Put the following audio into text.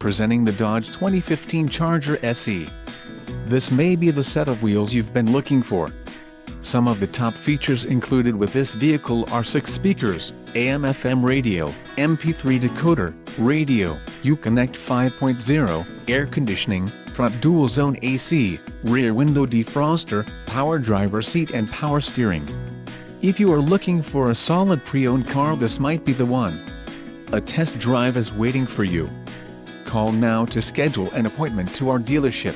presenting the Dodge 2015 Charger SE. This may be the set of wheels you've been looking for. Some of the top features included with this vehicle are 6 speakers, AM/FM radio, MP3 decoder, radio, Uconnect 5.0, air conditioning, front dual-zone AC, rear window defroster, power driver seat and power steering. If you are looking for a solid pre-owned car, this might be the one. A test drive is waiting for you. Call now to schedule an appointment to our dealership.